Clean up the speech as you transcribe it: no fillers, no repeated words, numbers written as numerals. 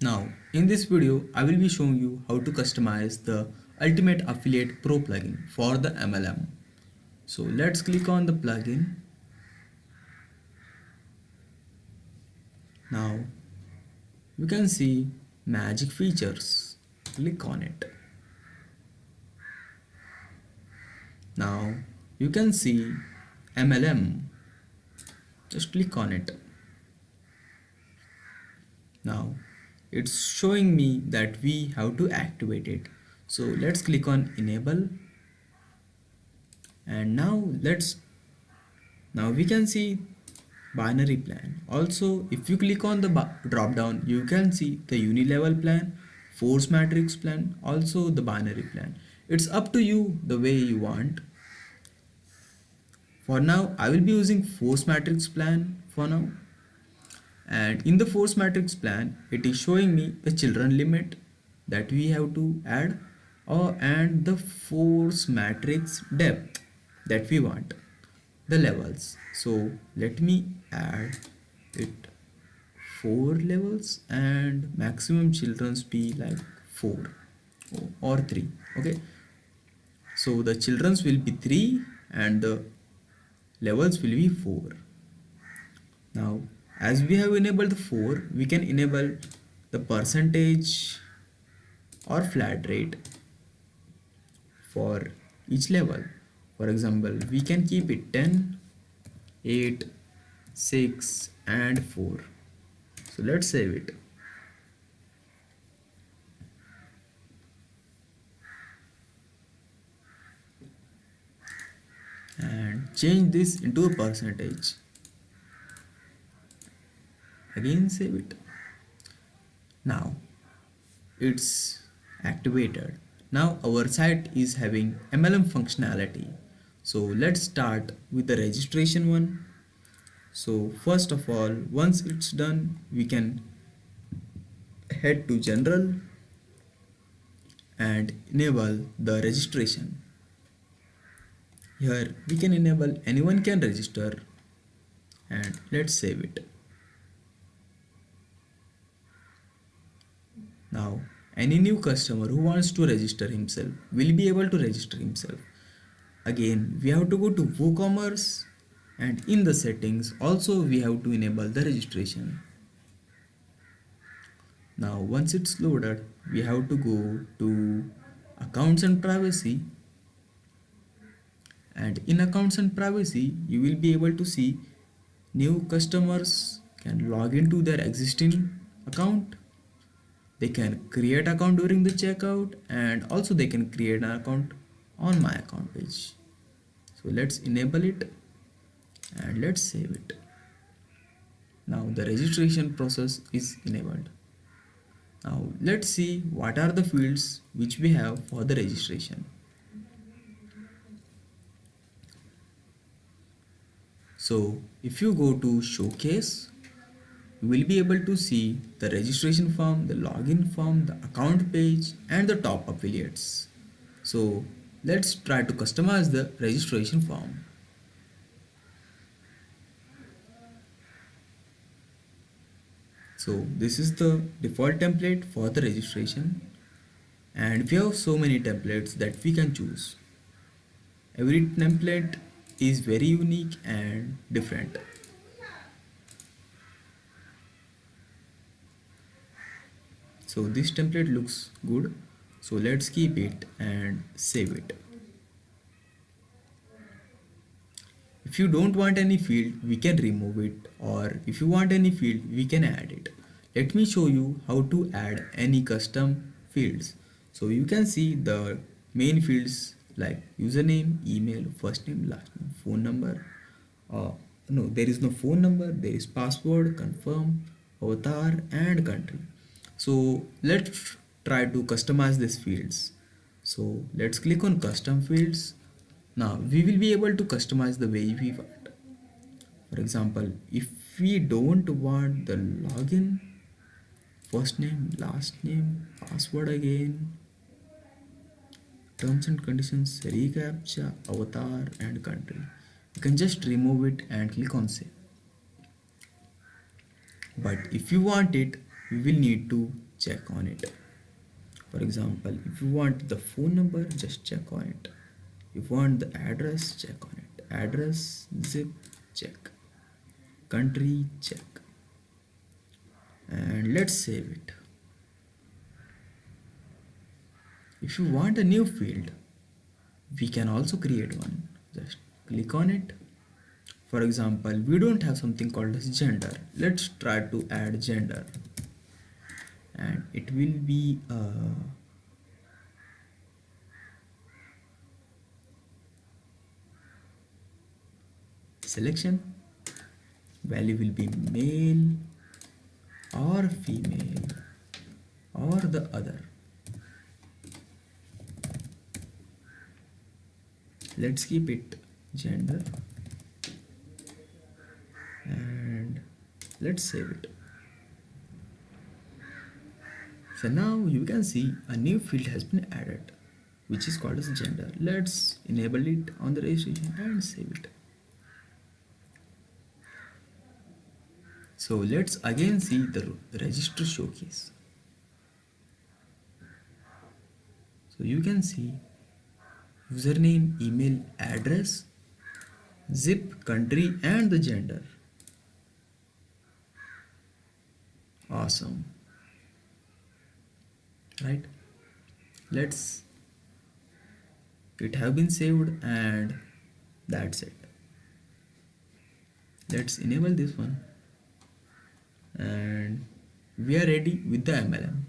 Now, in this video, I will be showing you how to customize the Ultimate Affiliate Pro plugin for the MLM. So let's click on the plugin. Now, you can see magic features. Click on it. Now, you can see MLM. Just click on it. Now, it's showing me that we have to activate it. So let's click on enable, and now we can see binary plan. Also, if you click on the drop down, you can see the unilevel plan, force matrix plan, also the binary plan. It's up to you the way you want. For now, I will be using force matrix plan for now. And in the force matrix plan, it is showing me the children limit that we have to add, and the force matrix depth that we want, the levels. So let me add it 4 levels, and maximum children's be like 4 or 3. Okay, so the children's will be 3 and the levels will be 4. Now, as we have enabled the 4, we can enable the percentage or flat rate for each level. For example, we can keep it 10, 8, 6 and 4. So let's save it. And change this into a percentage. Again save it. Now it's activated. Now our site is having MLM functionality. So let's start with the registration one. So first of all, once it's done, we can head to general and enable the registration. Here we can enable anyone can register, and let's save it. Now, any new customer who wants to register himself will be able to register himself. Again, we have to go to WooCommerce, and in the settings also we have to enable the registration. Now, once it's loaded, we have to go to accounts and privacy, and in accounts and privacy you will be able to see new customers can log into their existing account. They can create account during the checkout, and also they can create an account on my account page. So let's enable it and let's save it. Now the registration process is enabled. Now let's see what are the fields which we have for the registration. So if you go to showcase, you will be able to see the registration form, the login form, the account page and the top affiliates. So let's try to customize the registration form. So this is the default template for the registration, and we have so many templates that we can choose. Every template is very unique and different. So this template looks good, so let's keep it and save it. If you don't want any field, we can remove it, or if you want any field, we can add it. Let me show you how to add any custom fields. So you can see the main fields like username, email, first name, last name, phone number. No, there is no phone number, there is password, confirm, avatar and country. So let's try to customize these fields. So let's click on custom fields. Now we will be able to customize the way we want. For example, if we don't want the login, first name, last name, password again, terms and conditions, reCAPTCHA, avatar and country, you can just remove it and click on save. But if you want it, we will need to check on it. For example, if you want the phone number, just check on it. If you want the address, check on it. Address, zip, check. Country, check. And let's save it. If you want a new field, we can also create one. Just click on it. For example, we don't have something called as gender. Let's try to add gender. And it will be selection. Value will be male or female or the other. Let's keep it gender and let's save it. So now you can see a new field has been added, which is called as gender. Let's enable it on the registration and save it. So let's again see the register showcase. So you can see username, email, address, zip, country and the gender. Awesome. Right? It have been saved and that's it. Let's enable this one and we are ready with the MLM.